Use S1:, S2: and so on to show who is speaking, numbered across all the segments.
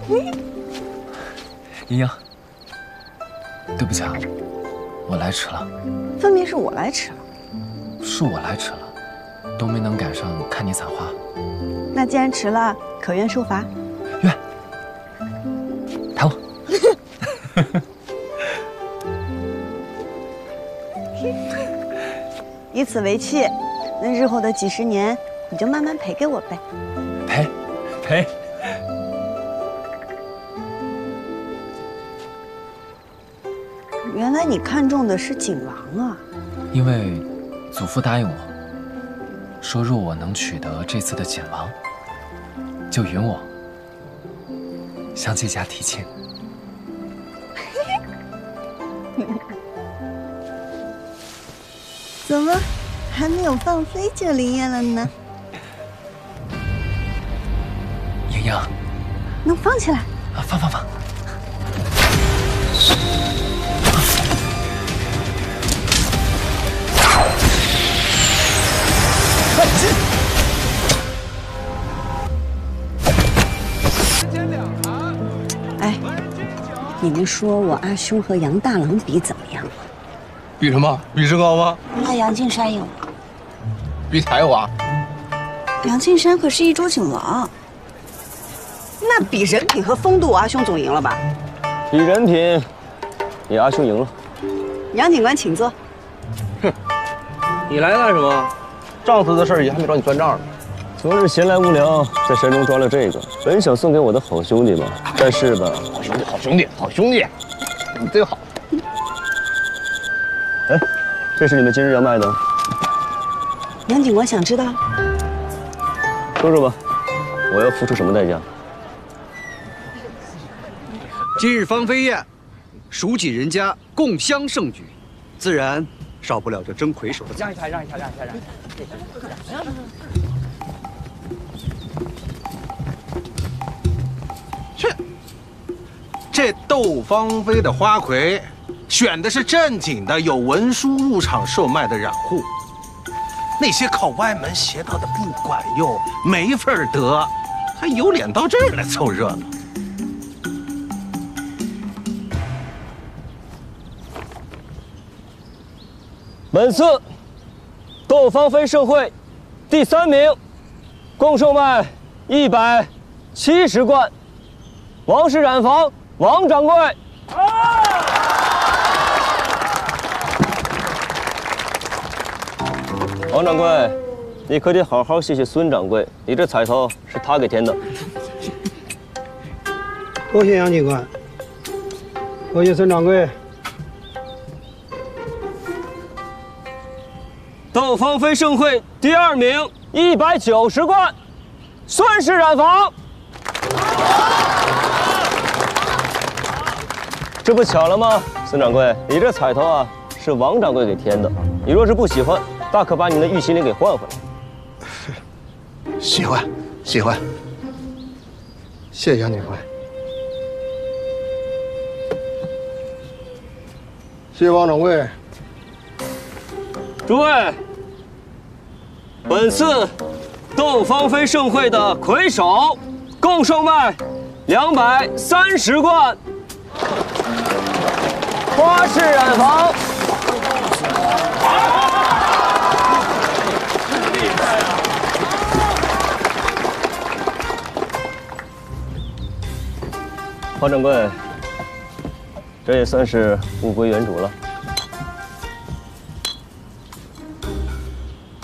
S1: 莹莹，对不起啊，我来迟了。
S2: 分明是我来迟了。
S1: 是我来迟了，都没能赶上看你采花。
S2: 那既然迟了，可愿受罚？
S1: 愿。抬我。
S2: 以此为契，那日后的几十年，你就慢慢赔给我呗。
S1: 赔。
S2: 原来你看中的是景王啊！
S1: 因为祖父答应我，说若我能取得这次的锦王，就允我向这家提亲。
S2: 怎么还没有放飞就灵验了呢？
S1: 莹莹，
S2: 能放起来？
S1: 啊，放。
S2: 哎，你们说我阿兄和杨大郎比怎么样？
S3: 比什么？比身高吗？
S2: 那杨敬山赢了。
S3: 比才华？
S2: 杨敬山可是一州景王。那比人品和风度，我阿兄总赢了吧？
S4: 比人品，你阿兄赢了。
S2: 杨警官，请坐。
S4: 哼，你来干什么？上次的事也还没找你算账呢。昨日闲来无聊，在山中抓了这个，本想送给我的好兄弟们，但是吧，
S3: 好兄弟，你最好。
S4: 哎，这是你们今日要卖的。
S2: 杨警官想知道？
S4: 说说吧，我要付出什么代价？
S5: 今日芳菲宴，蜀锦人家共襄盛举，自然少不了这争魁首的。让一下。
S3: 去，这窦芳菲的花魁，选的是正经的有文书入场售卖的染户，那些靠歪门邪道的不管用，没份得，还有脸到这儿来凑热闹。
S4: 本次窦芳菲盛会第3名，共售卖170罐。王氏染坊王掌柜。王掌柜，你可得好好谢谢孙掌柜，你这彩头是他给填的。
S6: 多谢杨警官，多谢孙掌柜。
S4: 窦芳菲盛会第2名190罐，孙氏染坊。这不巧了吗？孙掌柜，你这彩头啊是王掌柜给填的，你若是不喜欢，大可把你的玉麒麟给换回来。
S3: 喜欢，
S6: 谢谢杨警官。谢谢王掌柜。
S4: 诸位，本次窦芳菲盛会的魁首共售卖230罐。花式染坊。黄掌柜，这也算是物归原主了。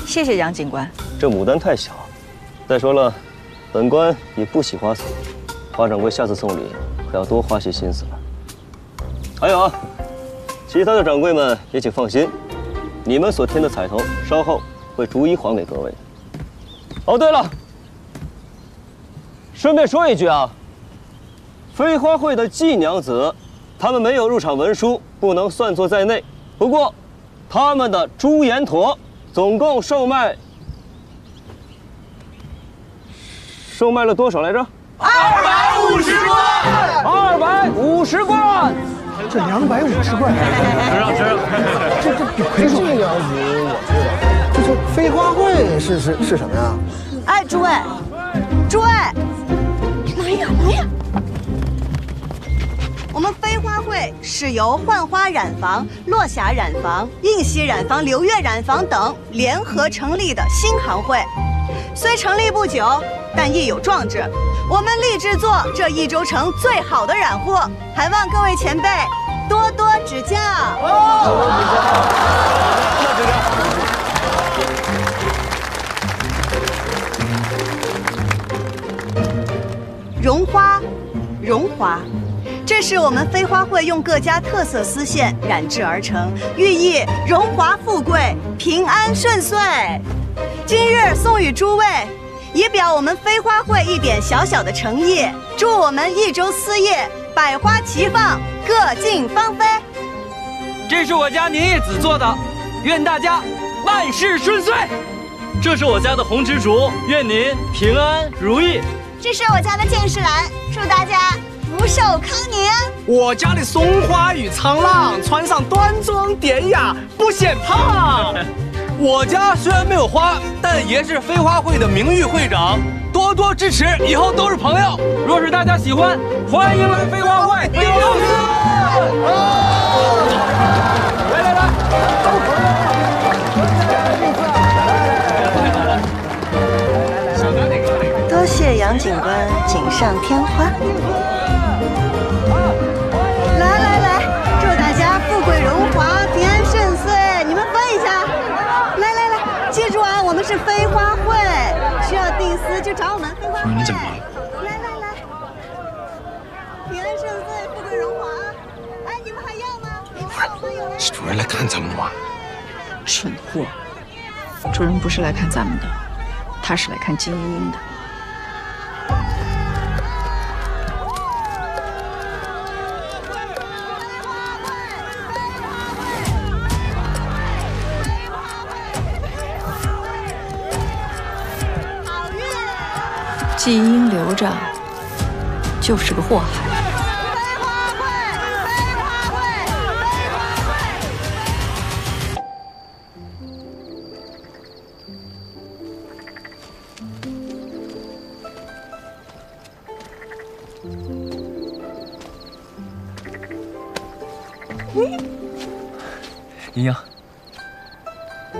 S7: 谢谢杨警官。
S4: 这牡丹太小，再说了，本官也不喜花草，花掌柜下次送礼可要多花些心思了。还有啊，其他的掌柜们也请放心，你们所添的彩头稍后会逐一还给各位。哦，对了，顺便说一句啊，飞花会的季娘子，他们没有入场文书，不能算作在内。不过，他们的朱颜驼总共售卖了多少来着？250罐。250罐。
S6: 这250罐，这比魁首季娘子我知道。这飞花会是什么呀？
S2: 哎，诸位，来呀！是由浣花染坊、落霞染坊、映溪染坊、流月染坊等联合成立的新行会。虽成立不久，但亦有壮志。我们立志做这益州城最好的染户，还望各位前辈多多指教。绒花，绒花，这是我们飞花会用各家特色丝线染制而成，寓意荣华富贵、平安顺遂。今日送与诸位，以表我们飞花会一点小小的诚意，祝我们益州丝业百花齐放，各尽芳菲。
S7: 这是我家年叶子做的，愿大家万事顺遂。这是我家的红蜘蛛，愿您平安如意。
S2: 这是我家的剑士兰，祝大家福寿康宁。
S8: 我家的松花与苍浪，穿上端庄典雅，不显胖。
S7: 我家虽然没有花，但爷是飞花会的名誉会长，多多支持，以后都是朋友。若是大家喜欢，欢迎来飞花会。飞花会，来，都朋友。
S2: 多谢杨警官锦上添花。来，祝大家富贵荣华，平安顺遂。你们分一下。来，记住啊，我们是飞花会，需要订丝就找我们飞花会。
S6: 你怎么了？
S2: 来，平安顺遂，富贵荣华。哎，你们还要吗？
S6: 是主人来看咱们的吗？
S9: 蠢货！主人不是来看咱们的，他是来看金英英的。季英留着就是个祸害。
S1: 莹莹，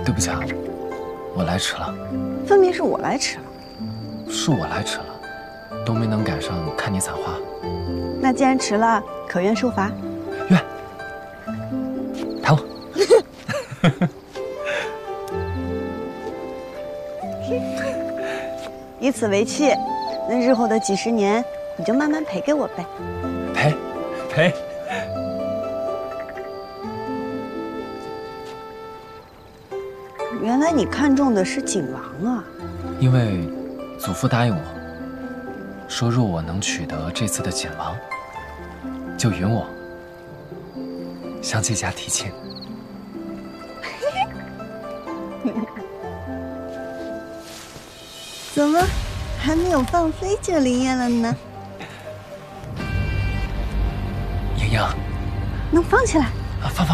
S1: 对不起啊，我来迟了。
S2: 分明是我来迟了。
S1: 是我来迟了，都没能赶上看你采花。
S2: 那既然迟了，可愿受罚？
S1: 愿。抬我。
S2: 以此为契，那日后的几十年，你就慢慢赔给我呗。
S1: 赔。
S2: 原来你看中的是景王啊！
S1: 因为祖父答应我，说若我能取得这次的锦王，就允我向这家提亲。
S2: 怎么还没有放飞就灵验了呢？
S1: 莹莹，
S2: 能放起来？
S1: 啊，放。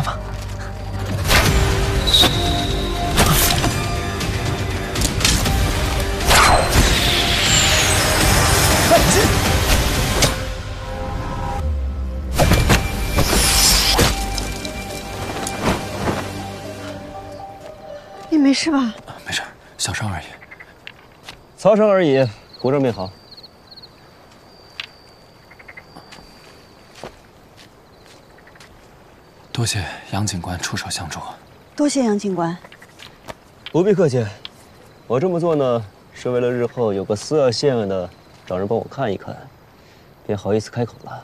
S2: 你没事吧？
S1: 没事，小伤而已。
S4: 擦伤而已，活着便好。
S1: 多谢杨警官出手相助。
S2: 多谢杨警官。
S4: 不必客气，我这么做呢，是为了日后有个丝儿线儿的找人帮我看一看，便好意思开口了。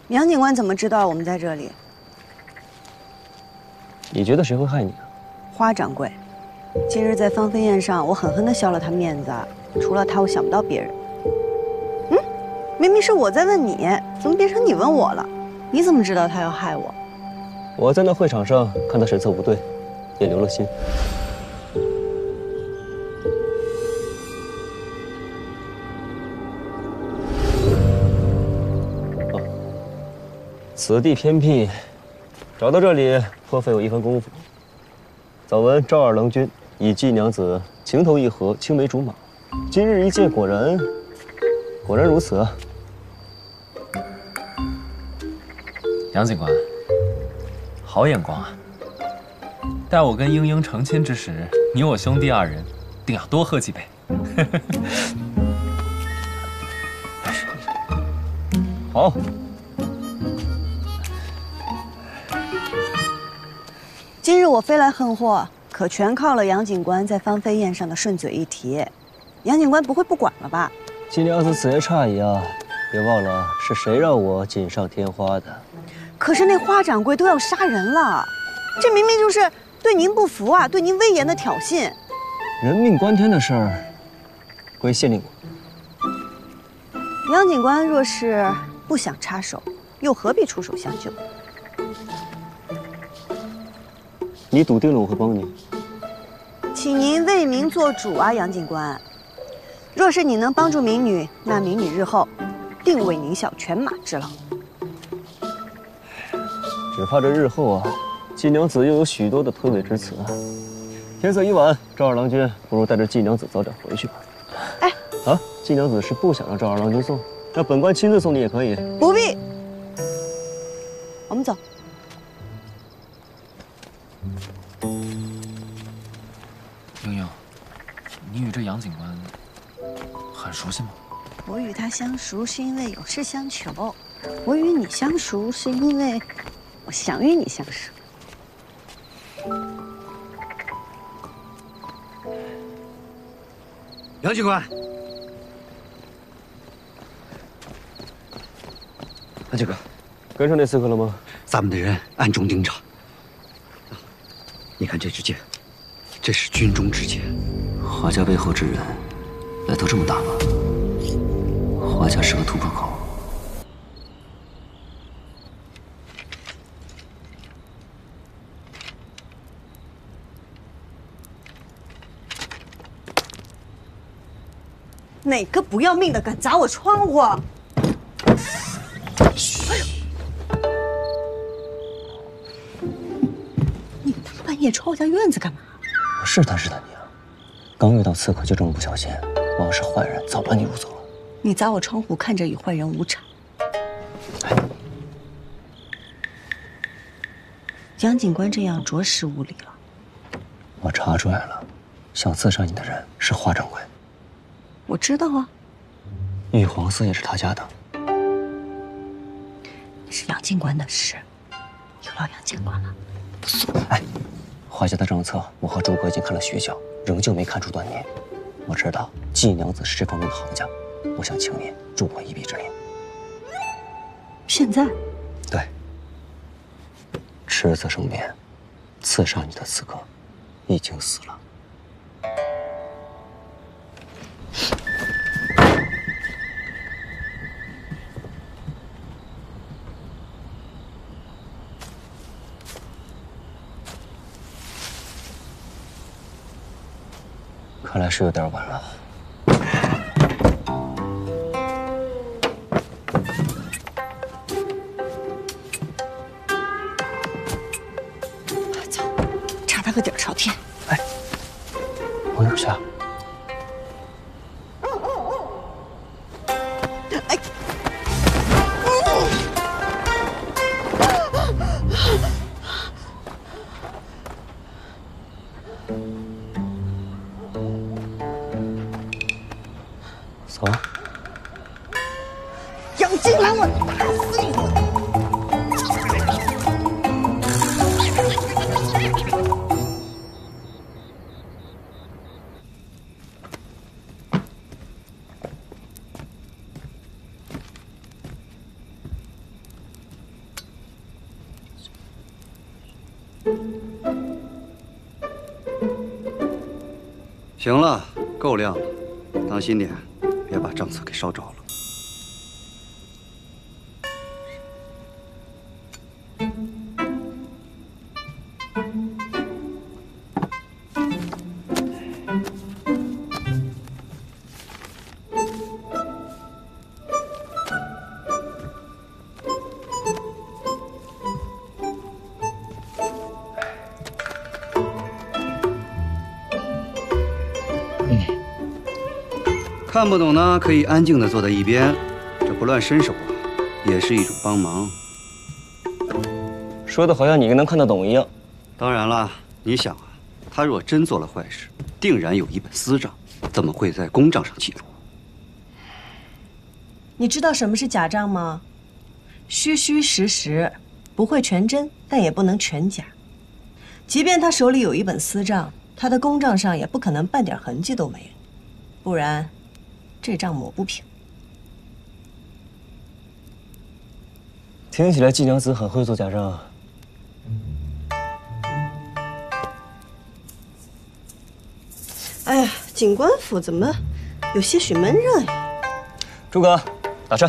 S2: 杨警官怎么知道我们在这里？
S4: 你觉得谁会害你啊？
S2: 花掌柜，今日在芳菲宴上，我狠狠地削了他面子。除了他，我想不到别人。明明是我在问你，怎么变成你问我了？你怎么知道他要害我？
S4: 我在那会场上看他神色不对，也留了心。此地偏僻，找到这里颇费我一番功夫。早闻赵二郎君以季娘子情投意合，青梅竹马，今日一见，果然如此啊！
S1: 杨警官，好眼光啊！待我跟英英成亲之时，你我兄弟二人定要多喝几杯。好。
S2: 今日我飞来横祸，可全靠了杨警官在芳菲宴上的顺嘴一提。杨警官不会不管了吧？
S4: 季娘子此夜诧异啊！别忘了是谁让我锦上添花的。
S2: 可是那花掌柜都要杀人了，这明明就是对您不服啊，对您威严的挑衅。
S4: 人命关天的事儿，归县令我。
S2: 杨警官若是不想插手，又何必出手相救？
S4: 你笃定了我会帮你？
S2: 请您为民做主啊，杨警官。若是你能帮助民女，那民女日后定为您效犬马之劳。
S4: 只怕这日后啊，季娘子又有许多的推诿之词啊。天色已晚，赵二郎君不如带着季娘子早点回去吧。
S2: 哎，
S4: 啊，季娘子是不想让赵二郎君送，让本官亲自送你也可以。
S2: 不必，我们走。
S1: 英英，你与这杨警官很熟悉吗？
S2: 我与他相熟是因为有事相求，我与你相熟是因为我想与你相熟。
S5: 杨警官，杨警官，
S4: 跟上那刺客了吗？
S5: 咱们的人暗中盯着。你看这支箭，这是军中之箭。
S10: 华家背后之人来头这么大吗？华家是个突破口。
S2: 哪个不要命的敢砸我窗户？哎呦！你大半夜闯我家院子干嘛？
S10: 我试探试探你啊！刚遇到刺客就这么不小心，我要是坏人早把你掳走了。
S2: 你砸我窗户，看着与坏人无差。杨警官这样着实无礼了。
S10: 我查出来了，想刺杀你的人是华掌柜。
S2: 我知道啊。
S10: 玉皇寺也是他家的。
S2: 那是杨警官的事，有劳杨警官了。不送。
S10: 哎，华家的政策，我和诸葛已经看了许久，仍旧没看出端倪。我知道季娘子是这方面的行家，我想请你助我一臂之力。
S2: 现在？
S10: 对。赤子生变，刺杀你的刺客已经死了。看来是有点晚了。
S2: 走，查他个底儿朝天。
S10: 哎，往哪儿去啊？
S2: 哎，
S10: 走啊！
S2: 杨金兰，我打死你！
S5: 行了，够亮了，当心点，别把账册给烧着了。看不懂呢，可以安静地坐在一边，这不乱伸手啊，也是一种帮忙。
S4: 说的好像你能看得懂一样。
S5: 当然了，你想啊，他若真做了坏事，定然有一本私账，怎么会在公账上记录？
S2: 你知道什么是假账吗？虚虚实实，不会全真，但也不能全假。即便他手里有一本私账，他的公账上也不可能半点痕迹都没有，不然这账抹不平。
S4: 听起来季娘子很会做假账啊。
S2: 哎呀，警官府怎么有些许闷热呀？
S4: 诸葛，打岔。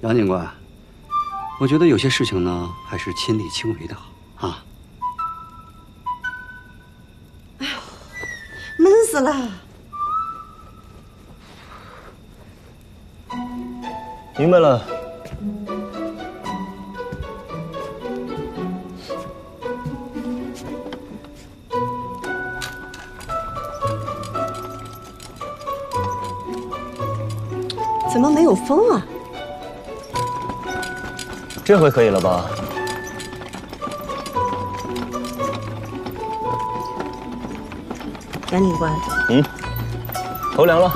S5: 杨警官，我觉得有些事情呢，还是亲力亲为的好啊。
S2: 哎呦，闷死了！
S4: 明白了。
S2: 怎么没有风啊？
S4: 这回可以了吧？
S2: 杨警官，
S4: 头凉了，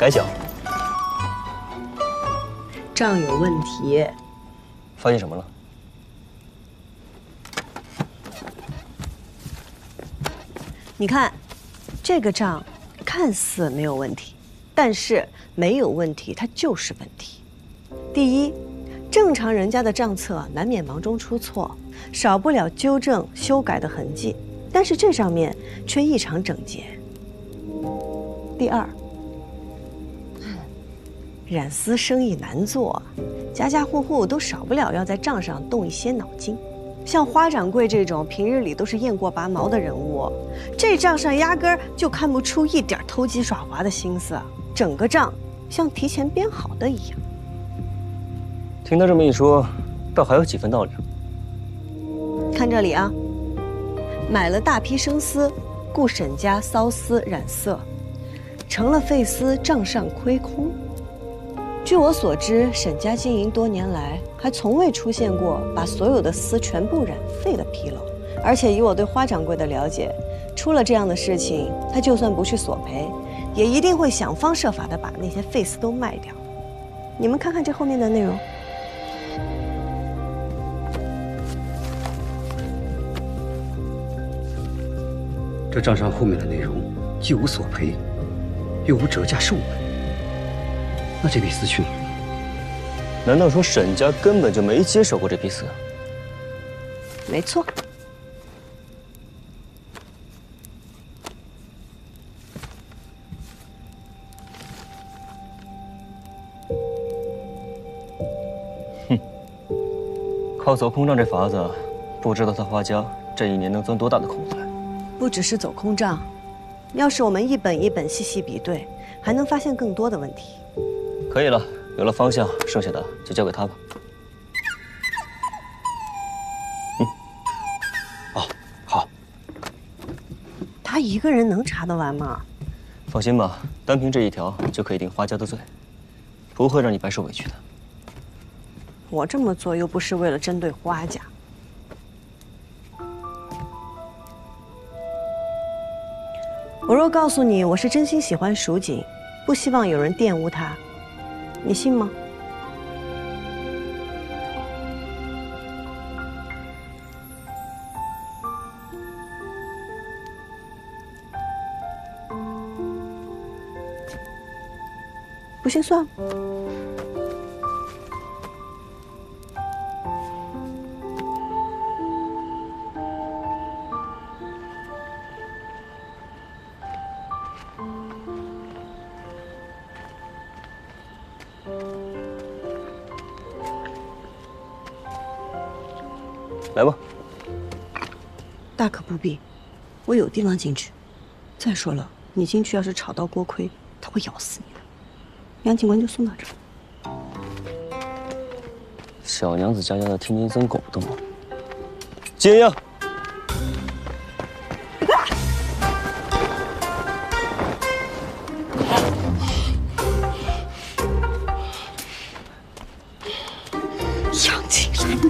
S4: 改小。
S2: 账有问题。
S4: 发现什么了？
S2: 你看，这个账看似没有问题，但是没有问题它就是问题。第一，正常人家的账册难免忙中出错，少不了纠正修改的痕迹，但是这上面却异常整洁。第二，染丝生意难做，家家户户都少不了要在账上动一些脑筋。像花掌柜这种平日里都是雁过拔毛的人物，这账上压根儿就看不出一点偷鸡耍滑的心思，整个账像提前编好的一样。
S4: 听他这么一说，倒还有几分道理。
S2: 看这里啊，买了大批生丝，雇沈家缫丝染色，成了废丝，账上亏空。据我所知，沈家经营多年来，还从未出现过把所有的丝全部染废的纰漏。而且以我对花掌柜的了解，出了这样的事情，他就算不去索赔，也一定会想方设法的把那些废丝都卖掉。你们看看这后面的内容。
S5: 这账上后面的内容既无索赔，又无折价售卖，那这批丝去哪儿了？
S4: 难道说沈家根本就没接手过这批丝？
S2: 没错。
S4: 靠走空账这法子，不知道他花家这一年能钻多大的空子来。
S2: 不只是走空账，要是我们一本一本细细比对，还能发现更多的问题。
S4: 可以了，有了方向，剩下的就交给他吧。
S5: 哦，好。
S2: 他一个人能查得完吗？
S4: 放心吧，单凭这一条就可以定花家的罪，不会让你白受委屈的。
S2: 我这么做又不是为了针对花家。我若告诉你我是真心喜欢蜀锦，不希望有人玷污他，你信吗？不信算了。
S4: 来吧，
S2: 大可不必，我有地方进去。再说了，你进去要是吵到锅盔，他会咬死你的。杨警官就送到这儿。
S4: 小娘子家的天天增狗动，接应。
S2: 杨景兰。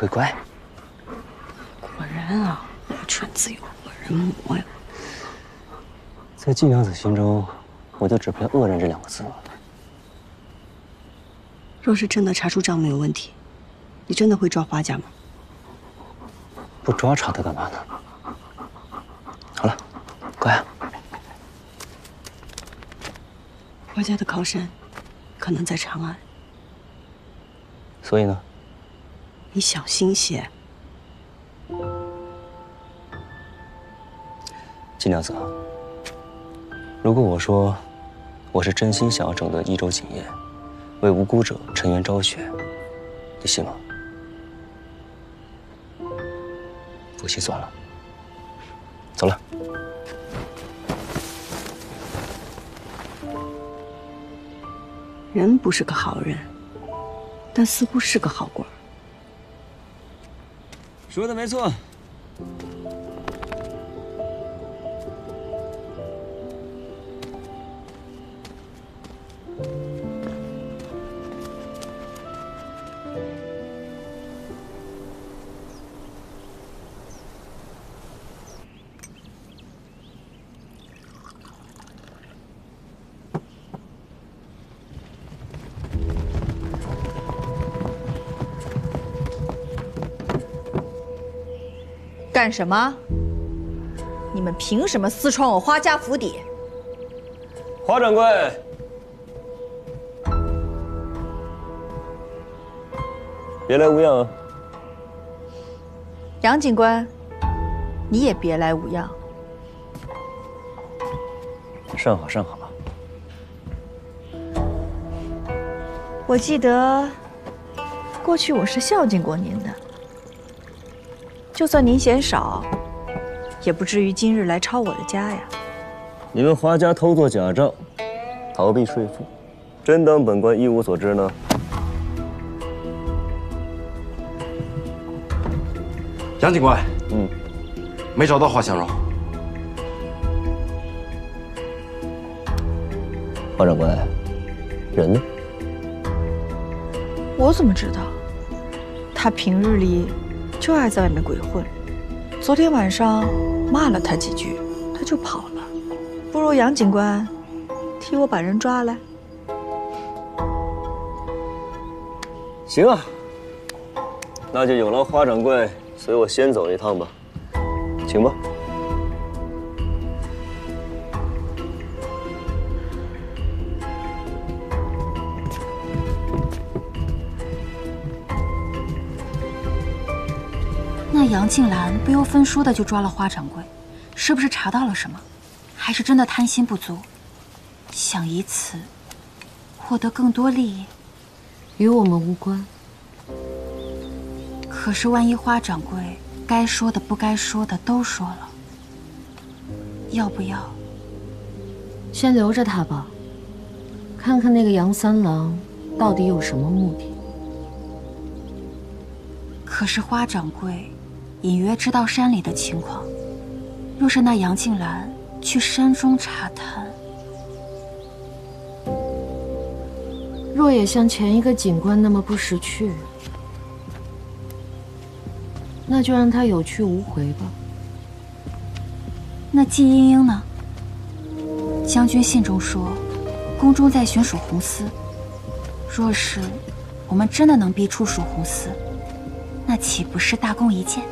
S10: 会乖。
S2: 果然啊，我犬自有恶人磨呀。
S10: 在季娘子心中，我就只配恶人这2个字了。
S2: 若是真的查出账目有问题，你真的会抓花家吗？
S10: 不抓查他干嘛呢？好了，乖啊。
S2: 花家的靠山可能在长安，
S10: 所以呢？
S2: 你小心些。
S10: 季娘子，如果我说我是真心想要整顿益州锦业，为无辜者沉冤昭雪，你信吗？不信算了，走了。
S2: 人不是个好人，但似乎是个好官。
S10: 说的没错。
S9: 干什么？你们凭什么私闯我花家府邸？
S4: 花掌柜，别来无恙啊！
S9: 杨警官，你也别来无恙。
S10: 甚好甚好。
S9: 我记得，过去我是孝敬过您的。就算您嫌少，也不至于今日来抄我的家呀。
S4: 你们花家偷做假账，逃避税赋，真当本官一无所知呢？
S11: 杨警官，没找到花香肉。
S10: 花掌柜，人呢？
S9: 我怎么知道？他平日里就爱在外面鬼混，昨天晚上骂了他几句，他就跑了。不如杨警官替我把人抓来。
S4: 行啊，那就有劳花掌柜随我先走一趟吧，请吧。
S12: 那杨静兰不由分说的就抓了花掌柜，是不是查到了什么？还是真的贪心不足，想以此获得更多利益？
S13: 与我们无关。
S12: 可是万一花掌柜该说的不该说的都说了，要不要
S13: 先留着他吧，看看那个杨三郎到底有什么目的。
S12: 可是花掌柜隐约知道山里的情况，若是那杨静兰去山中查探，
S13: 若也像前一个警官那么不识趣，那就让他有去无回吧。
S12: 那季莺莺呢？将军信中说，宫中在寻蜀红丝。若是我们真的能逼出蜀红丝，那岂不是大功一件？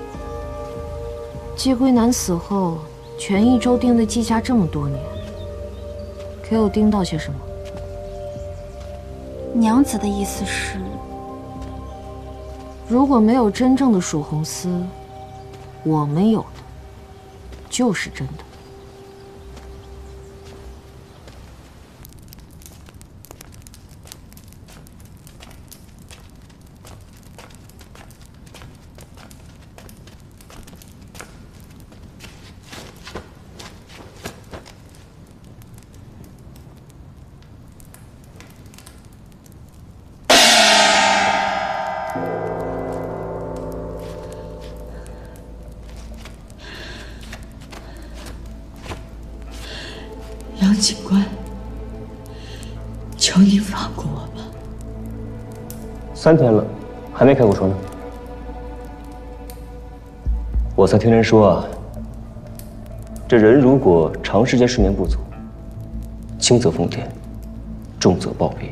S13: 季归南死后，全益州盯了季家这么多年，可有盯到些什么？
S12: 娘子的意思是，
S13: 如果没有真正的蜀红丝，我们有的就是真的。
S2: 杨警官，求您放过我吧。
S10: 3天了，还没开过窗呢。
S4: 我曾听人说啊，这人如果长时间睡眠不足，轻则疯癫，重则暴毙。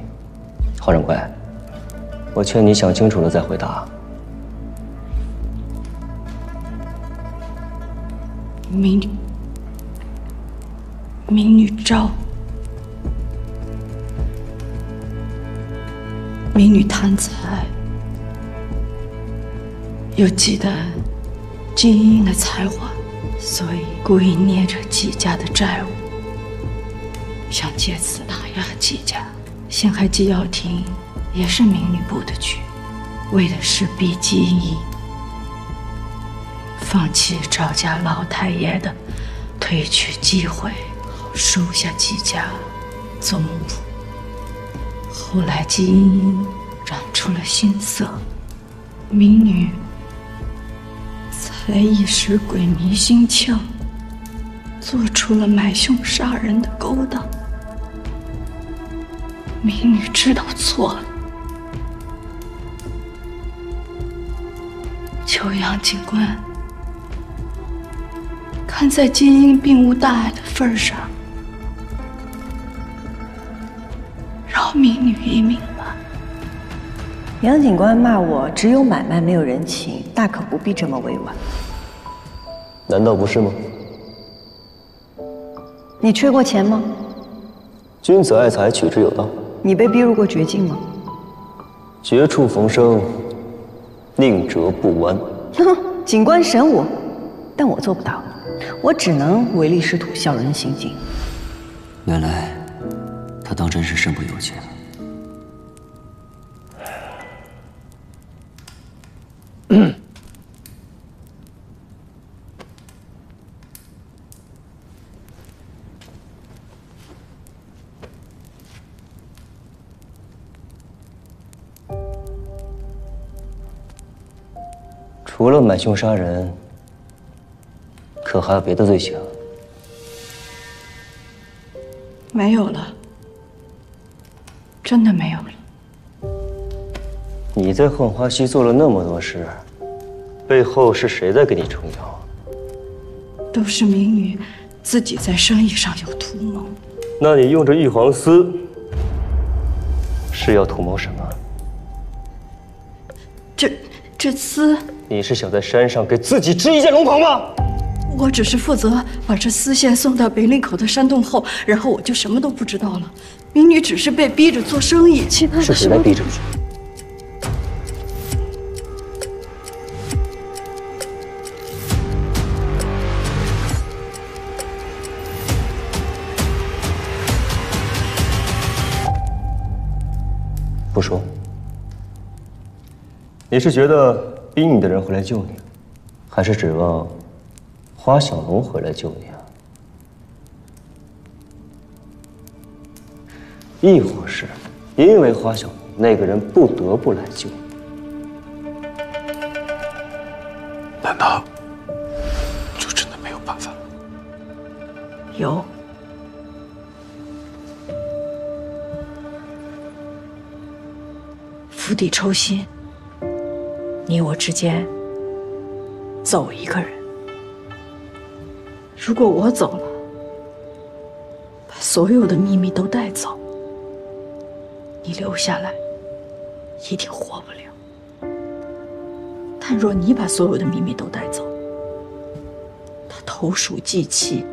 S4: 华掌柜，我劝你想清楚了再回答。
S9: 民女昭，民女贪财，又忌惮金英的才华，所以故意捏着季家的债务，想借此打压季家。陷害季耀庭也是民女布的局，为的是逼季英放弃赵家老太爷的推举机会，收下季家做幕府。后来季英英染出了心色，民女才一时鬼迷心窍，做出了买凶杀人的勾当。民女知道错了，求杨警官看在金英并无大碍的份上，饶民女一命吧。
S2: 杨警官骂我只有买卖没有人情，大可不必这么委婉。
S4: 难道不是吗？
S2: 你缺过钱吗？
S4: 君子爱财，取之有道。
S2: 你被逼入过绝境吗？
S4: 绝处逢生，宁折不弯。
S2: 哼，警官审我，但我做不到，我只能唯利是图，小人行径。
S10: 原来他当真是身不由己了。
S4: 除了买凶杀人，可还有别的罪行？
S9: 没有了，真的没有了。
S4: 你在浣花溪做了那么多事，背后是谁在给你撑腰？
S9: 都是民女自己在生意上有图谋。
S4: 那你用着玉皇丝，是要图谋什么？
S9: 这丝，
S4: 你是想在山上给自己织一件龙袍吗？
S9: 我只是负责把这丝线送到北岭口的山洞后，然后我就什么都不知道了。民女只是被逼着做生意，其他的
S4: 是谁在逼着你？不说。你是觉得逼你的人会来救你，还是指望花小龙回来救你啊？亦或是因为花小龙那个人不得不来救你？
S11: 难道就真的没有办法了？
S9: 有。釜底抽薪，你我之间走一个人。如果我走了，把所有的秘密都带走，你留下来一定活不了。但若你把所有的秘密都带走，他投鼠忌器，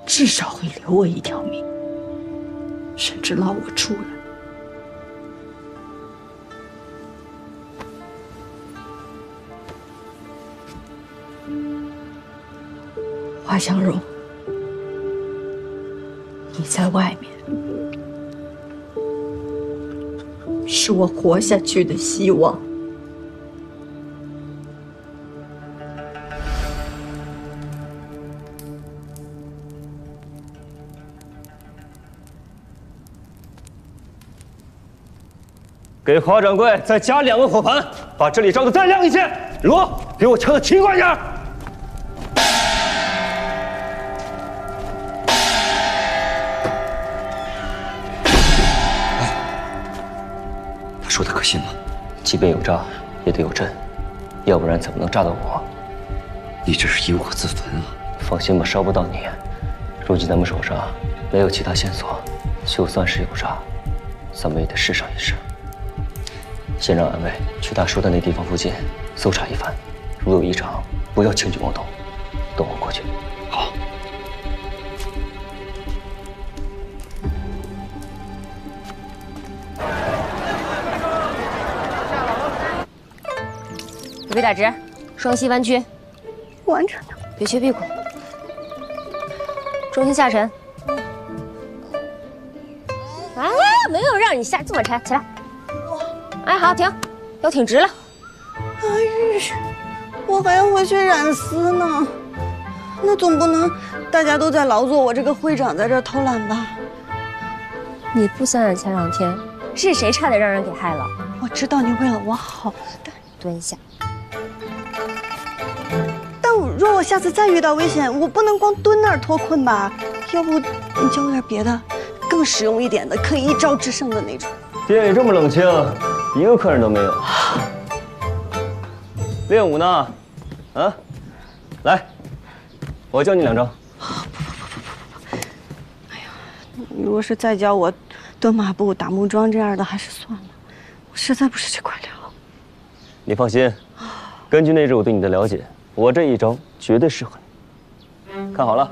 S9: 至少会留我一条命，甚至捞我出来。华香荣，你在外面，是我活下去的希望。
S4: 给华掌柜再加2个火盘，把这里照得再亮一些。锣，给我敲得勤快点。
S10: 说的可信吗？
S4: 即便有诈，也得有阵，要不然怎么能诈到我？
S5: 你这是引火自焚啊！
S10: 放心吧，烧不到你。如今咱们手上没有其他线索，就算是有诈，咱们也得试上一试。先让暗卫去他说的那地方附近搜查一番，如有异常，不要轻举妄动，等我过去。
S5: 好。
S14: 腿背打直，双膝弯曲，
S2: 完成了。
S14: 别缺屁股，重心下沉。哎，没有让你下这么沉，起来。哎，好，停，腰挺直了。
S2: 哎，我还要回去染丝呢，那总不能大家都在劳作，我这个会长在这偷懒吧？
S14: 你不想想前2天是谁差点让人给害了？
S2: 我知道你为了我好，但
S14: 蹲下。
S2: 但若我下次再遇到危险，我不能光蹲那儿脱困吧？要不你教我点别的，更实用一点的，可以一招制胜的那种。
S4: 店里这么冷清，一个客人都没有。练武呢？啊，来，我教你2招。
S2: 哎呀，你如果是再教我蹲马步、打木桩这样的，还是算了，我实在不是这块料。
S4: 你放心，根据那日我对你的了解，我这一招绝对适合你。看好了，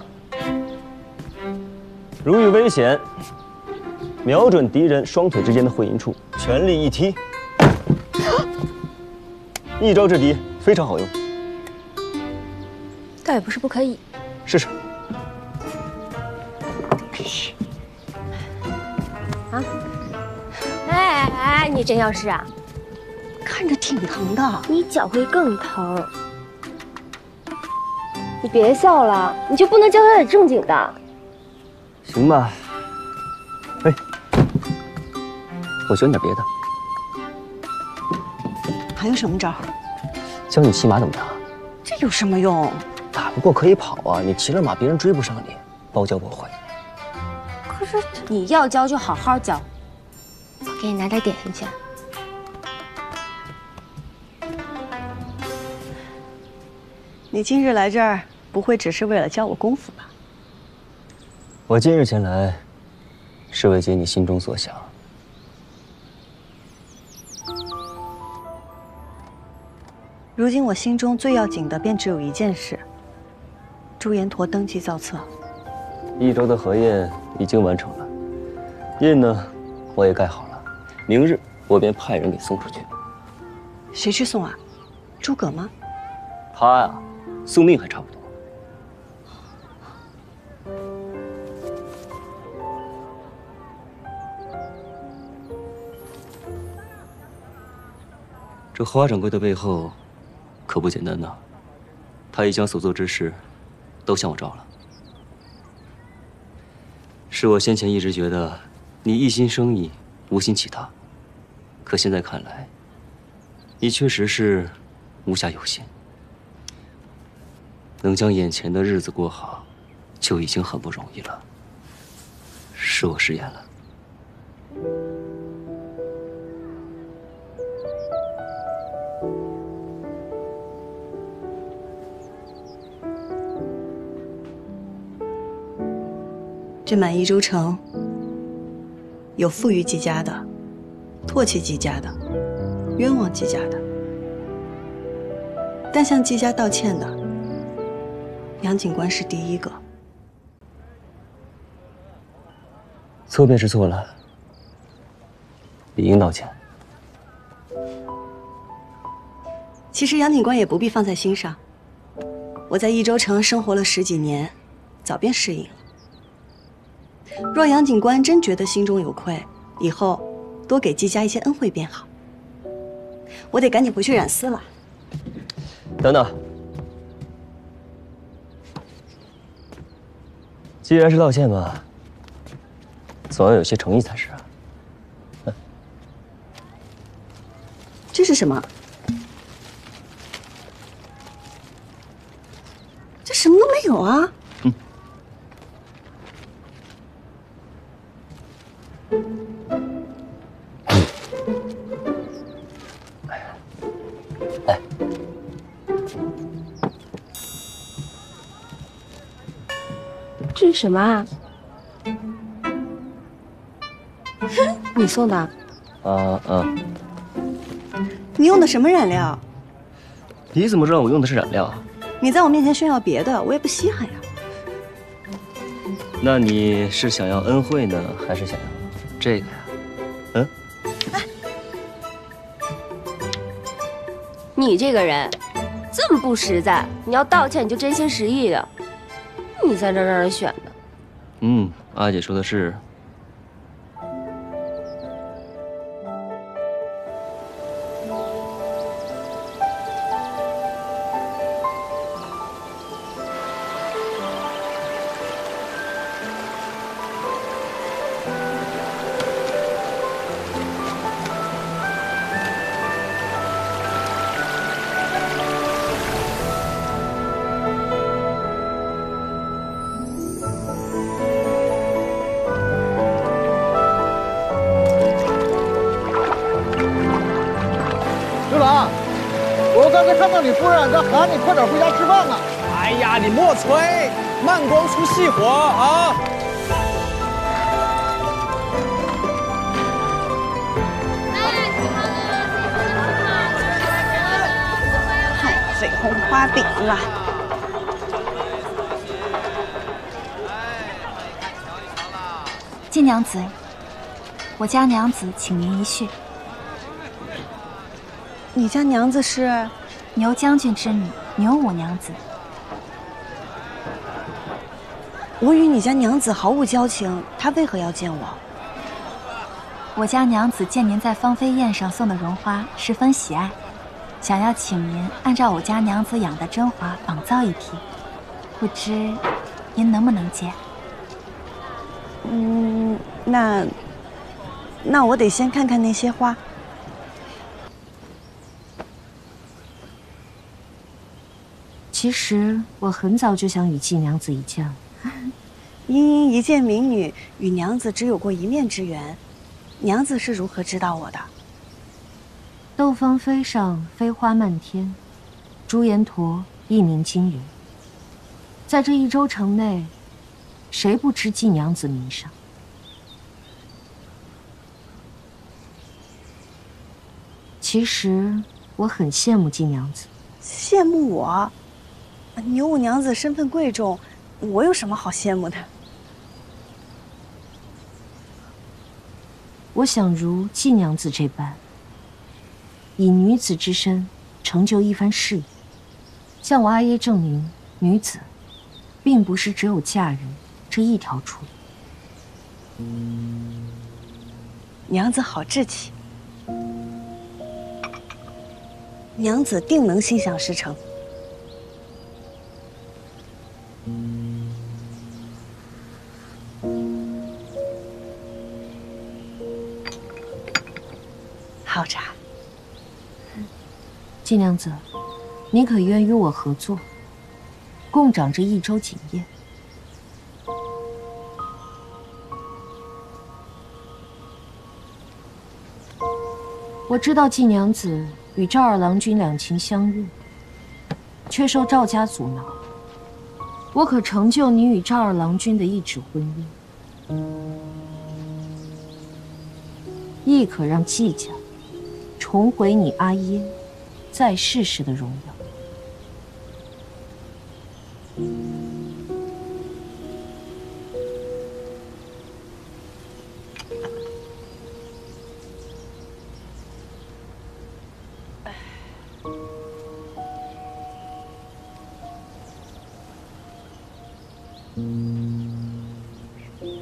S4: 如遇危险，瞄准敌人双腿之间的会阴处，全力一踢，一招制敌，非常好用。
S14: 倒也不是不可以。
S4: 试试。
S14: 啊！哎，你真要试啊？
S2: 看着挺疼的，
S14: 你脚会更疼。你别笑了，你就不能教他点正经的？
S4: 行吧。哎，
S10: 我教你点别的。
S2: 还有什么招？
S10: 教你骑马怎么打？
S2: 这有什么用？
S10: 打不过可以跑啊！你骑了马，别人追不上你，包教我会。
S14: 可是你要教就好好教，我给你拿点点心去。
S2: 你今日来这儿，不会只是为了教我功夫吧？
S10: 我今日前来，是为解你心中所想。
S2: 如今我心中最要紧的便只有一件事：朱延陀登基造册。
S10: 一周的核验已经完成了，印呢，我也盖好了。明日我便派人给送出去。
S2: 谁去送啊？诸葛吗？
S10: 他呀，送命还差不多。这花掌柜的背后，可不简单呐。他已将所做之事，都向我招了。是我先前一直觉得，你一心生意，无心其他。可现在看来，你确实是无暇有心。能将眼前的日子过好，就已经很不容易了。是我失言了。
S2: 这满益州城有富裕季家的，唾弃季家的，冤枉季家的，但向季家道歉的，杨警官是第一个。
S10: 错便是错了，理应道歉。
S2: 其实杨警官也不必放在心上，我在益州城生活了10几年，早便适应了。若杨警官真觉得心中有愧，以后多给季家一些恩惠便好。我得赶紧回去染丝了。
S10: 等等，既然是道歉嘛，总要有些诚意才是啊。
S2: 这是什么？这什么都没有啊！
S14: 这是什么啊？你送的？
S2: 你用的什么染料？
S10: 你怎么知道我用的是染料？
S2: 你在我面前炫耀别的，我也不稀罕呀。
S10: 那你是想要恩惠呢，还是想要这个呀？嗯？
S14: 你这个人这么不实在，你要道歉你就真心实意的。你在这让人选的。
S10: 阿姐说的是。
S6: 我刚才看到你夫人在喊你快点回家吃饭呢。
S8: 哎呀，你莫催，慢光出细活啊！
S2: 太费红花饼了。
S12: 晋娘子，我家娘子请您一叙。
S2: 你家娘子是
S12: 牛将军之女，牛五娘子。
S2: 我与你家娘子毫无交情，她为何要见我？
S12: 我家娘子见您在芳菲宴上送的绒花，十分喜爱，想要请您按照我家娘子养的真花仿造一批，不知您能不能接？
S2: 那我得先看看那些花。
S13: 其实我很早就想与季娘子一见了。
S2: 茵茵一介民女，与娘子只有过一面之缘，娘子是如何知道我的？
S13: 斗芳菲上飞花漫天，朱颜驼一鸣惊人。在这一州城内，谁不知季娘子名声？其实我很羡慕季娘子。
S2: 羡慕我？牛五娘子身份贵重，我有什么好羡慕的？
S13: 我想如季娘子这般，以女子之身成就一番事业，向我阿耶证明，女子并不是只有嫁人这一条出路。
S2: 娘子好志气，娘子定能心想事成。好茶。
S13: 季娘子，你可愿与我合作，共掌这一州锦宴？我知道季娘子与赵二郎君两情相悦，却受赵家阻挠。我可成就你与赵二郎君的一纸婚约，亦可让季家重回你阿耶在世时的荣耀。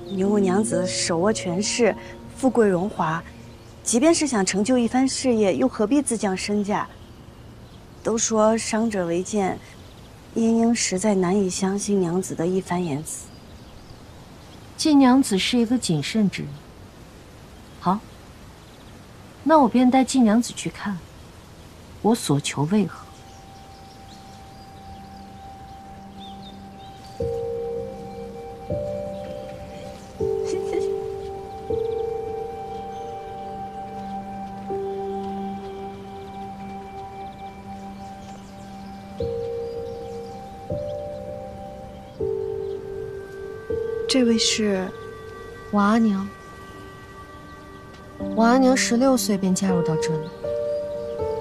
S2: 牛五娘子手握权势，富贵荣华，即便是想成就一番事业，又何必自降身价？都说伤者为鉴，茵茵实在难以相信娘子的一番言辞。
S13: 季娘子是一个谨慎之人。好，那我便带季娘子去看，我所求为何。
S2: 这位是
S13: 我阿娘。我阿娘16岁便嫁入到这里，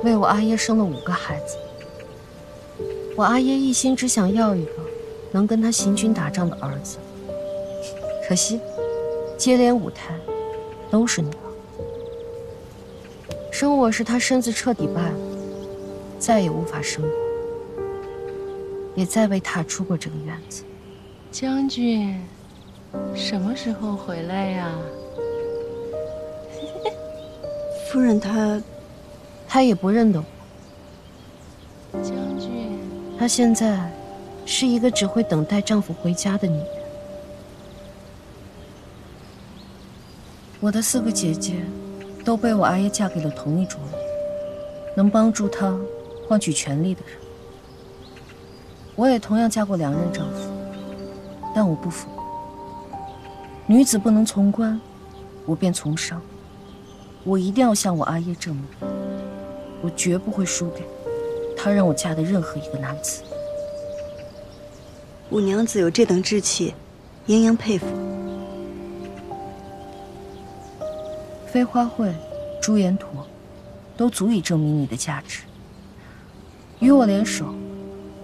S13: 为我阿爷生了5个孩子。我阿爷一心只想要一个能跟他行军打仗的儿子，可惜接连5胎都是女儿。生我时他身子彻底败了，再也无法生育，也再未踏出过这个院子。
S15: 将军，什么时候回来呀？
S2: 夫人
S13: 她也不认得我。
S15: 将军，
S13: 她现在是一个只会等待丈夫回家的女人。我的4个姐姐都被我阿爷嫁给了同一族人，能帮助她换取权力的人。我也同样嫁过2任丈夫，但我不服。女子不能从官，我便从商。我一定要向我阿爷证明，我绝不会输给他让我嫁的任何一个男子。
S2: 五娘子有这等志气，英英佩服。
S13: 飞花会、朱颜驼，都足以证明你的价值。与我联手，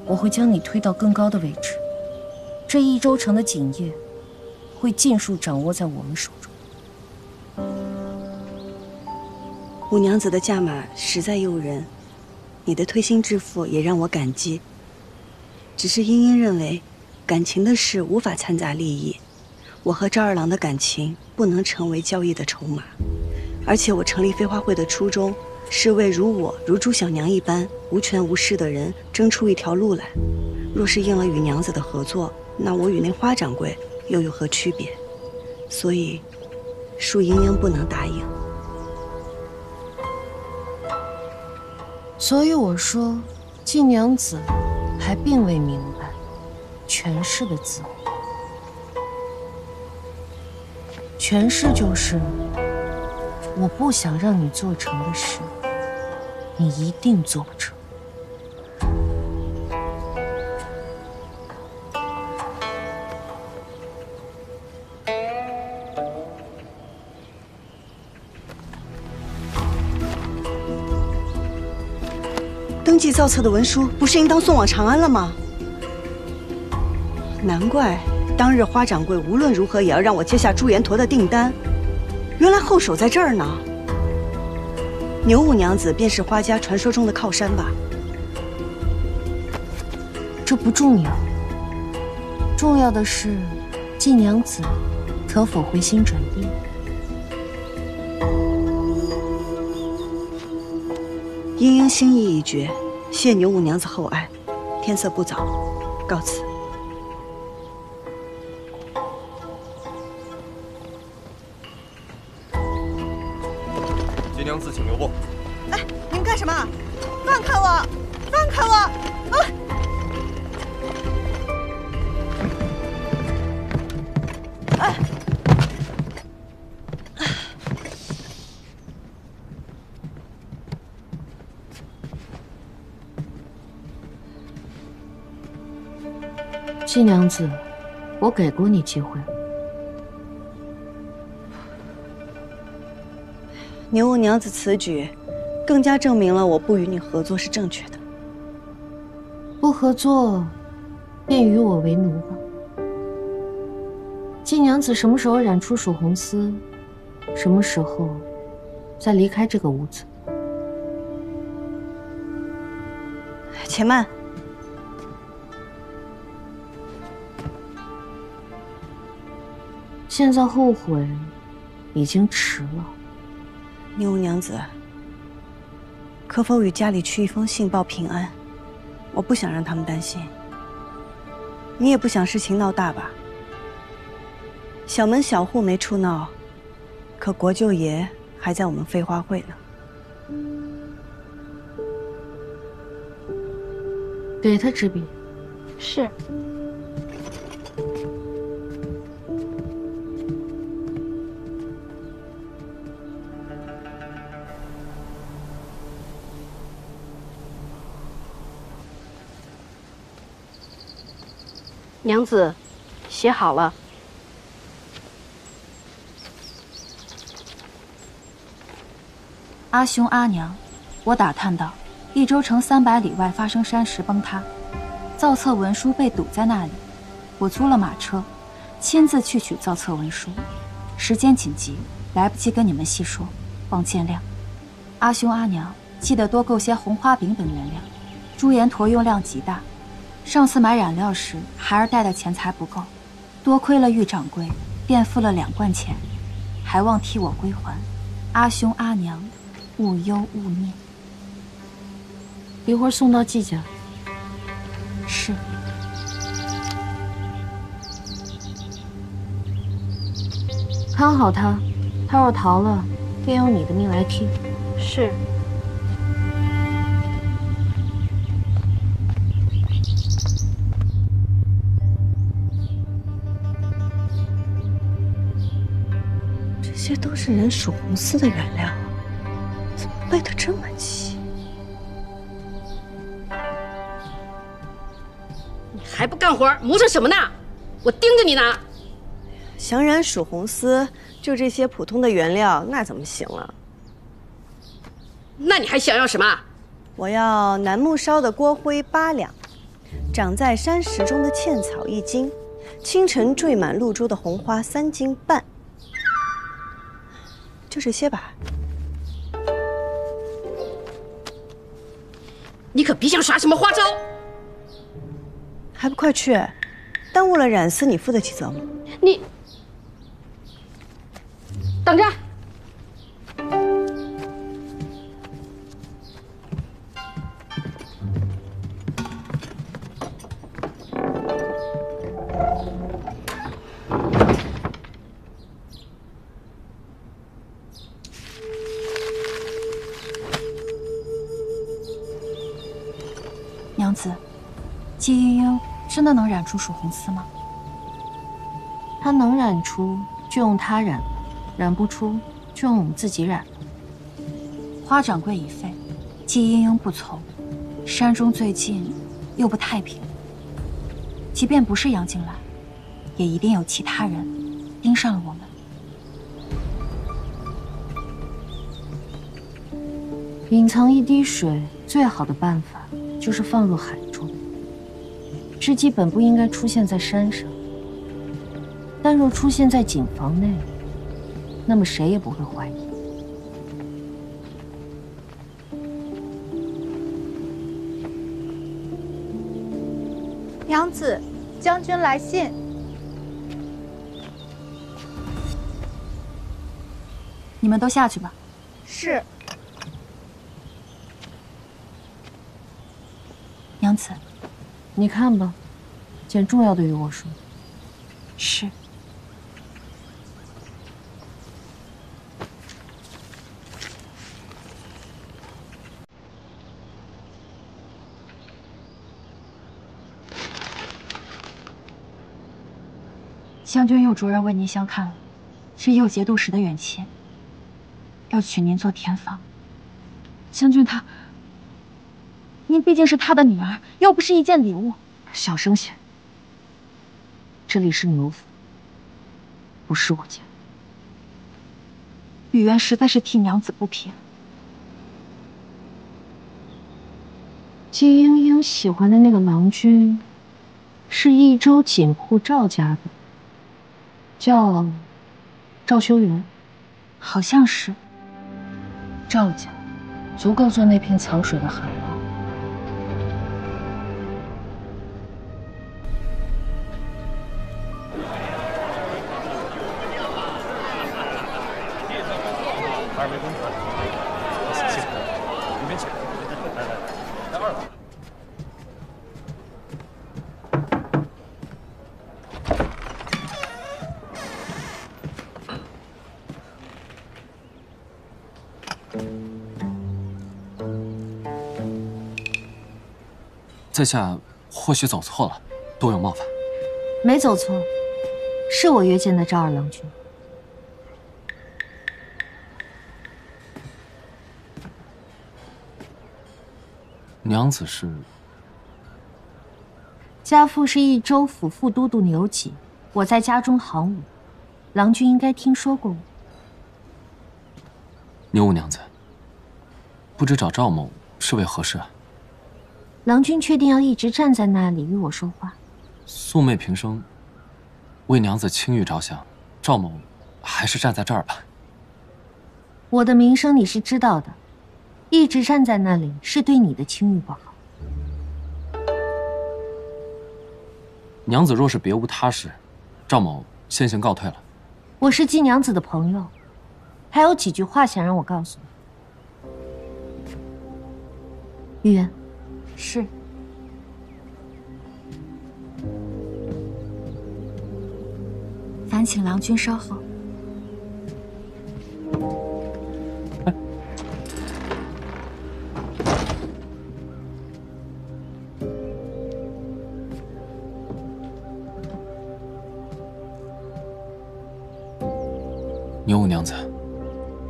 S13: 我会将你推到更高的位置。这益州城的锦业，会尽数掌握在我们手中。
S2: 五娘子的价码实在诱人，你的推心置腹也让我感激。只是茵茵认为，感情的事无法掺杂利益，我和赵二郎的感情不能成为交易的筹码。而且我成立飞花会的初衷，是为如朱小娘一般无权无势的人争出一条路来。若是应了与娘子的合作，那我与那花掌柜又有何区别？所以，恕茵茵不能答应。
S13: 所以我说，季娘子还并未明白权势的滋味。权势就是我不想让你做成的事，你一定做不成。
S2: 登记造册的文书不是应当送往长安了吗？难怪当日花掌柜无论如何也要让我接下朱颜驼的订单，原来后手在这儿呢。牛五娘子便是花家传说中的靠山吧？
S13: 这不重要，重要的是季娘子可否回心转意。
S2: 茵茵心意已决，谢牛五娘子厚爱。天色不早，告辞。
S16: 季娘子，请留步。
S2: 哎，你们干什么？放开我！放开我！啊！哎！
S13: 季娘子，我给过你机会。
S2: 牛五娘子此举，更加证明了我不与你合作是正确的。
S13: 不合作，便与我为奴吧。季娘子什么时候染出曙红丝，什么时候再离开这个屋子。
S2: 且慢。
S13: 现在后悔，已经迟了。
S2: 牛五娘子，可否与家里去一封信报平安？我不想让他们担心。你也不想事情闹大吧？小门小户没处闹，可国舅爷还在我们飞花会呢。
S13: 给他纸笔。
S15: 是。
S17: 娘子，写好了。
S12: 阿兄阿娘，我打探到，益州城300里外发生山石崩塌，造册文书被堵在那里。我租了马车，亲自去取造册文书。时间紧急，来不及跟你们细说，望见谅。阿兄阿娘，记得多购些红花饼等原料。朱颜驼用量极大，上次买染料时，孩儿带的钱财不够，多亏了玉掌柜，便付了2贯钱，还望替我归还。阿兄阿娘，勿忧勿念。
S13: 一会儿送到季家。
S12: 是。
S13: 看好他，他若逃了，便用你的命来替。
S9: 是。这些都是人属红丝的原料，怎么备得这么齐？
S17: 你还不干活，磨蹭什么呢？我盯着你呢。
S2: 想染属红丝，就这些普通的原料，那怎么行了？
S17: 那你还想要什么？
S2: 我要楠木烧的锅灰8两，长在山石中的茜草1斤，清晨缀满露珠的红花3斤半。就这些吧。
S17: 你可别想耍什么花招！
S2: 还不快去！耽误了染丝，你负得起责吗？
S17: 你等着！
S12: 娘子，季莺莺真的能染出属红丝吗？
S13: 她能染出就用她染，染不出就用我们自己染。
S12: 花掌柜已废，季莺莺不从，山中最近又不太平。即便不是杨静兰，也一定有其他人盯上了我们。
S13: 隐藏一滴水，最好的办法就是放入海中。织机本不应该出现在山上，但若出现在井房内，那么谁也不会怀疑。
S18: 娘子，将军来信。
S12: 你们都下去吧。
S18: 是。
S12: 娘子，
S13: 你看吧，件重要的与我说。
S12: 是。将军又着人为您相看了，是已有节度使的远亲，要娶您做田房。将军他，您毕竟是他的女儿，又不是一件礼物。
S13: 小声些，这里是牛府，不是我家。
S12: 雨渊实在是替娘子不平。
S13: 季莺莺喜欢的那个郎君，是益州锦户赵家的，叫赵修缘，
S12: 好像是。
S13: 赵家足够做那片藏水的海王。
S16: 二位公子，谢谢，里面请。来，二位。
S1: 在下或许走错了，多有冒犯。
S13: 没走错，是我约见的赵二郎君。
S1: 娘子是？
S13: 家父是益州府副都督牛己，我在家中行伍，郎君应该听说过我。
S1: 牛五娘子，不知找赵某是为何事啊？
S13: 郎君确定要一直站在那里与我说话？
S1: 素昧平生，为娘子清誉着想，赵某还是站在这儿吧。
S13: 我的名声你是知道的，一直站在那里是对你的清誉不好。
S1: 娘子若是别无他事，赵某先行告退了。
S13: 我是季娘子的朋友，还有几句话想让我告诉你。玉言，
S12: 是。烦请郎君稍后。
S1: 牛五娘子，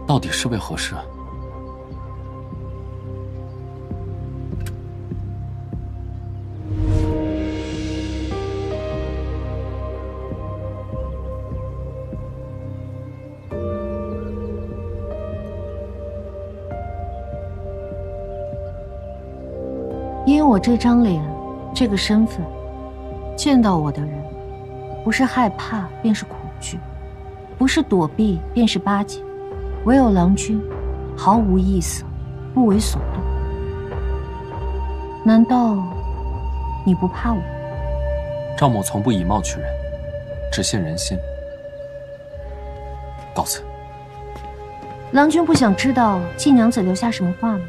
S1: 到底是为何事啊？
S13: 因为我这张脸，这个身份，见到我的人，不是害怕便是恐惧，不是躲避便是巴结，唯有郎君，毫无异色，不为所动。难道你不怕我？
S1: 赵某从不以貌取人，只信人心。告辞。
S13: 郎君不想知道季娘子留下什么话吗？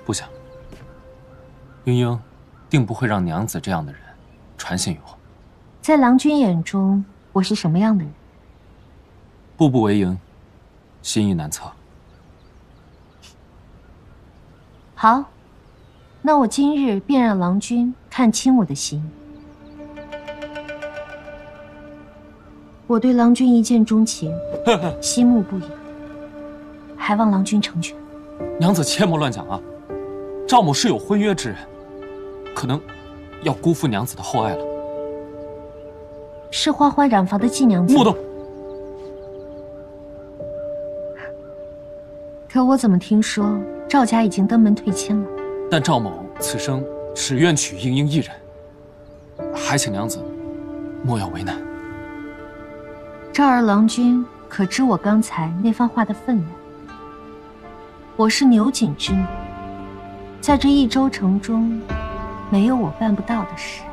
S1: 不想。英英定不会让娘子这样的人传信于我。
S13: 在郎君眼中，我是什么样的人？
S1: 步步为营，心意难测。
S13: 好，那我今日便让郎君看清我的心意。我对郎君一见钟情，心慕不已，还望郎君成全。
S1: 娘子切莫乱讲啊！赵某是有婚约之人，可能要辜负娘子的厚爱了。
S13: 是花花染发的季娘子。
S1: 莫动！
S13: 可我怎么听说赵家已经登门退亲了？
S1: 但赵某此生只愿娶英英一人，还请娘子莫要为难。
S13: 赵儿郎君可知我刚才那番话的分量？我是牛景之女，在这益州城中，没有我办不到的事。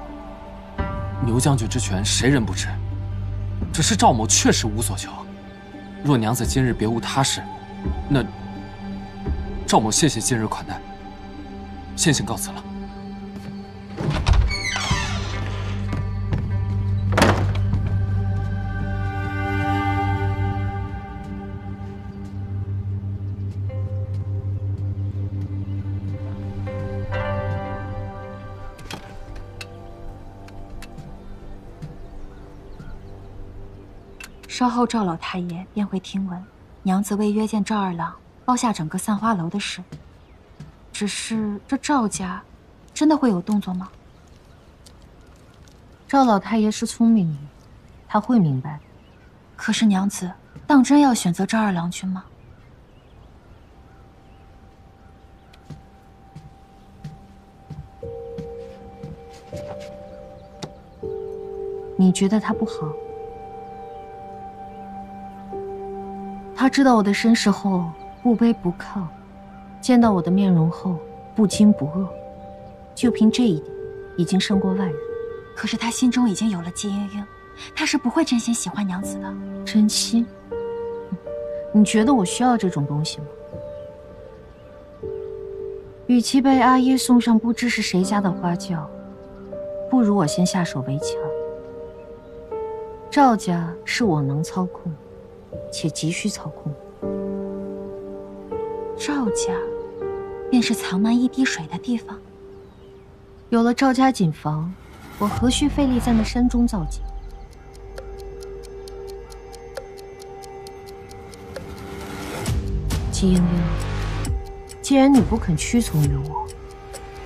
S1: 牛将军之权，谁人不知？只是赵某确实无所求。若娘子今日别无他事，那赵某谢谢今日款待，先行告辞了。
S12: 稍后赵老太爷便会听闻娘子为约见赵二郎包下整个散花楼的事。只是这赵家真的会有动作吗？
S13: 赵老太爷是聪明人，他会明白的。
S12: 可是娘子当真要选择赵二郎君吗？
S13: 你觉得他不好？他知道我的身世后不卑不亢，见到我的面容后不惊不恶，就凭这一点，已经胜过外人。
S12: 可是他心中已经有了季英英，他是不会真心喜欢娘子的。
S13: 真心？你觉得我需要这种东西吗？与其被阿耶送上不知是谁家的花轿，不如我先下手为强。赵家是我能操控，且急需操控。
S12: 赵家，便是藏难一滴水的地方。
S13: 有了赵家锦房，我何须费力在那山中造景？季英英，既然你不肯屈从于我，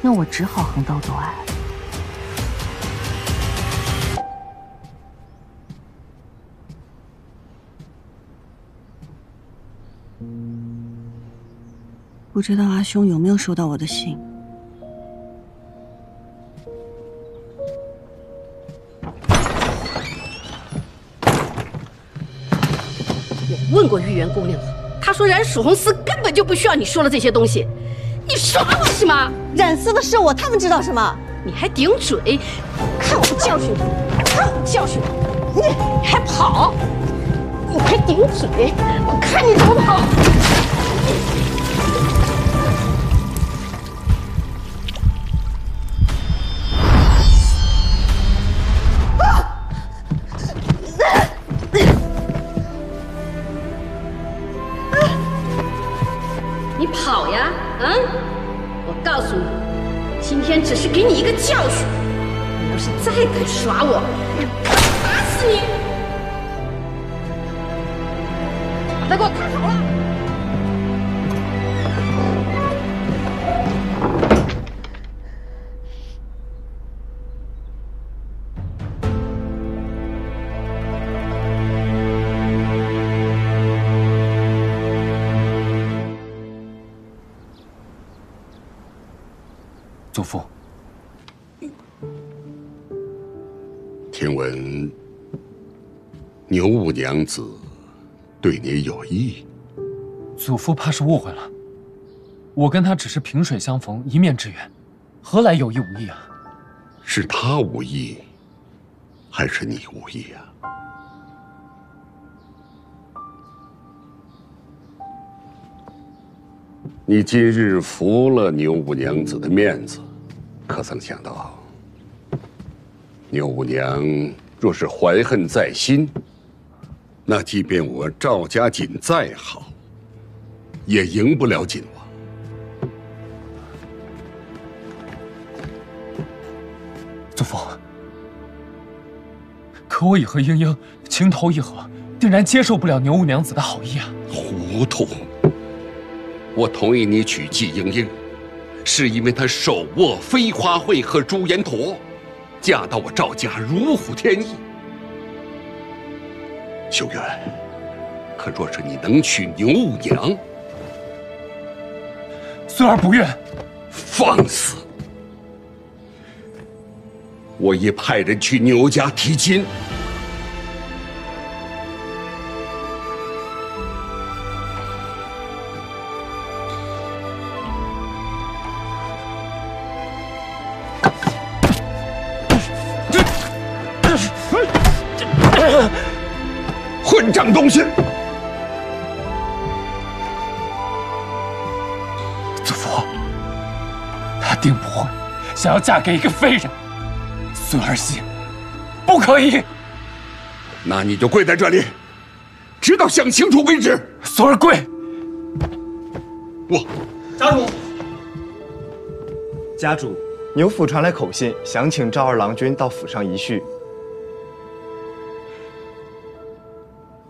S13: 那我只好横刀夺爱了。
S9: 不知道阿兄有没有收到我的信？
S17: 我问过玉元姑娘了，她说染曙红丝根本就不需要你说的这些东西。你耍我是吗？
S2: 染丝的是我，他们知道什么？
S17: 你还顶嘴！看我教训你！看我教训你！你还跑！你还顶嘴！我看你怎么跑！你跑呀！我告诉你，今天只是给你一个教训。你要是再敢耍我，打死你！把他给我看好了！
S1: 祖父，
S19: 听闻牛五娘子对你有意，
S1: 祖父怕是误会了。我跟她只是萍水相逢，一面之缘，何来有意无意啊？
S19: 是她无意，还是你无意啊？你今日服了牛五娘子的面子，可曾想到，牛五娘若是怀恨在心，那即便我赵家锦再好，也赢不了锦王。
S1: 祖父，可我已和英英情投意合，定然接受不了牛五娘子的好意啊！
S19: 糊涂！我同意你娶季英英，是因为她手握飞花会和朱颜陀，嫁到我赵家如虎添翼。秀媛，可若是你能娶牛五娘，
S1: 孙儿不愿。
S19: 放肆！我已派人去牛家提亲。混账东西！
S1: 祖父，她定不会想要嫁给一个废人。孙儿信，不可以。
S19: 那你就跪在这里，直到想清楚为止。
S1: 孙儿跪。
S20: 家主，家主，牛府传来口信，想请赵二郎君到府上一叙。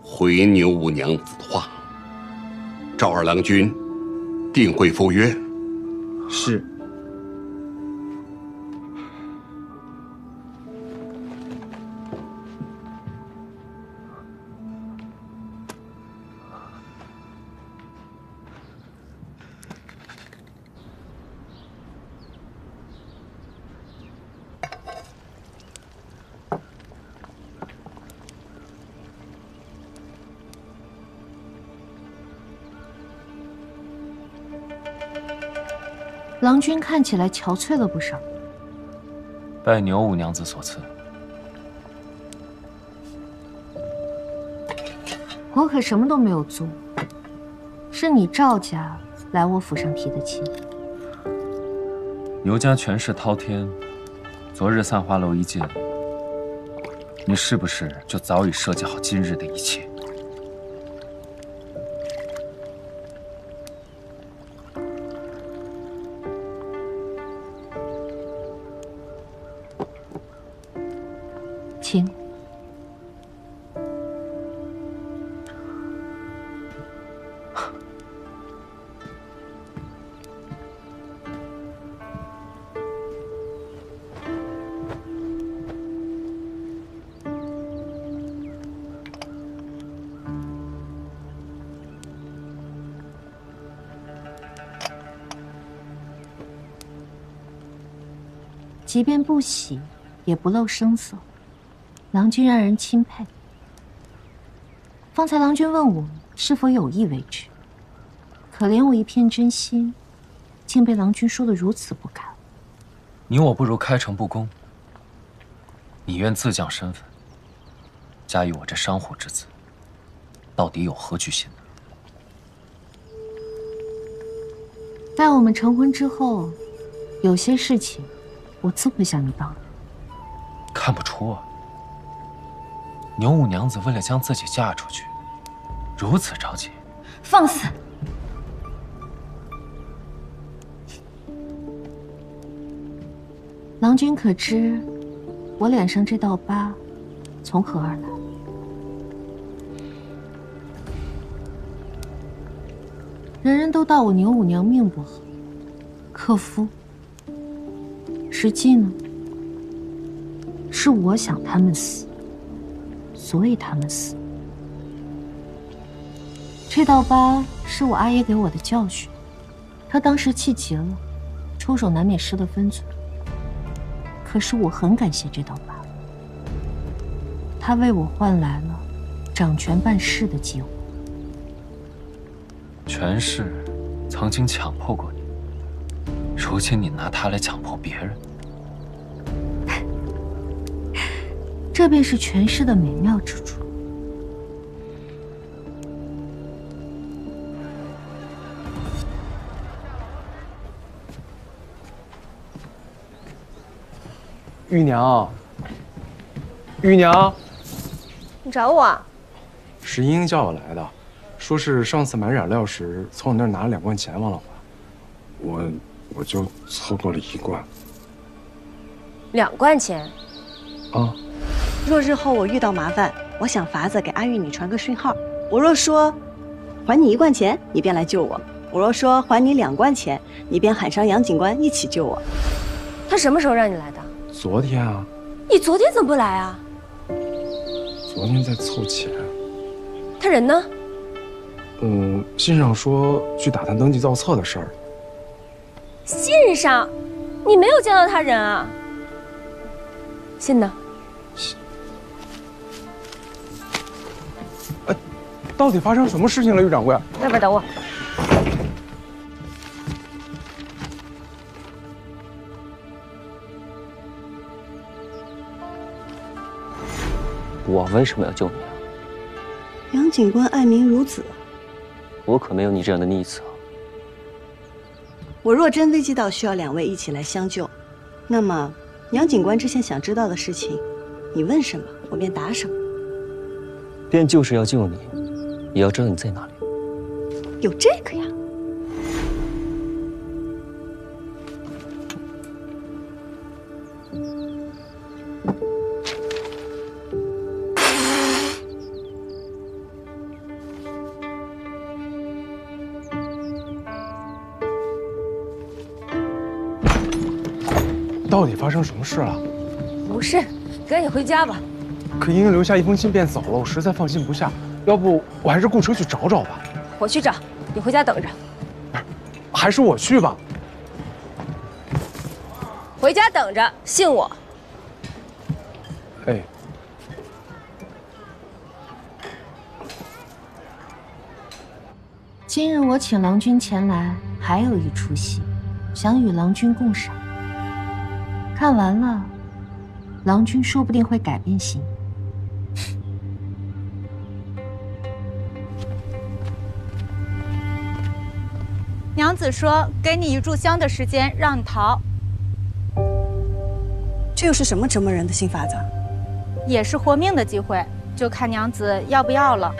S19: 回牛五娘子的话，赵二郎君定会赴约。
S20: 是。
S13: 郎君看起来憔悴了不少。
S1: 拜牛五娘子所赐。
S13: 我可什么都没有做，是你赵家来我府上提的亲。
S1: 牛家权势滔天，昨日散花楼一见，你是不是就早已设计好今日的一切？
S13: 请。即便不喜，也不露声色。郎君让人钦佩。方才郎君问我是否有意为之，可怜我一片真心，竟被郎君说得如此不堪。
S1: 你我不如开诚布公。你愿自降身份，加于我这商户之子，到底有何居心呢？
S13: 待我们成婚之后，有些事情我自会向你报的。
S1: 看不出啊，牛五娘子为了将自己嫁出去，如此着急。
S12: 放肆！
S13: 郎君可知，我脸上这道疤从何而来？人人都道我牛五娘命不好，克夫。实际呢，是我想他们死，所以他们死。这道疤是我阿爷给我的教训，他当时气急了，出手难免失了分寸。可是我很感谢这道疤，他为我换来了掌权办事的机会。
S1: 权势曾经强迫过你，如今你拿它来强迫别人，
S13: 这便是权势的美妙之处。
S6: 玉娘，玉娘，
S14: 你找我？
S20: 石英叫我来的，说是上次买染料时从我那儿拿了2罐钱忘了还，我就凑够了1罐。
S14: 2罐钱？
S20: 啊。
S2: 若日后我遇到麻烦，我想法子给阿玉你传个讯号。我若说还你1罐钱，你便来救我；我若说还你2罐钱，你便喊上杨警官一起救我。
S14: 他什么时候让你来的？
S20: 昨天啊。
S14: 你昨天怎么不来啊？
S20: 昨天在凑钱。
S14: 他人呢？
S20: 信上说去打探登记造册的事儿。
S14: 信上？你没有见到他人啊？信呢？
S20: 到底发生什么事情了，玉掌柜？
S14: 外边等我。
S10: 我为什么要救你啊？
S2: 杨警官爱民如子，
S10: 我可没有你这样的逆子啊。
S2: 我若真危机到需要2位一起来相救，那么杨警官之前想知道的事情，你问什么我便答什么。
S10: 便就是要救你，也要知道你在哪里。
S2: 有这个呀？
S20: 到底发生什么事了？
S14: 无事，赶紧回家吧。
S20: 可英英留下1封信便走了，我实在放心不下。要不我还是雇车去找找吧。
S14: 我去找，你回家等着。
S20: 还是我去吧。
S14: 回家等着，信我。
S20: 哎。
S13: 今日我请郎君前来，还有一出戏，想与郎君共赏。看完了，郎君说不定会改变心意。
S18: 娘子说：“给你1炷香的时间，让你逃。”
S2: 这又是什么折磨人的新法子？
S18: 也是活命的机会，就看娘子要不要了。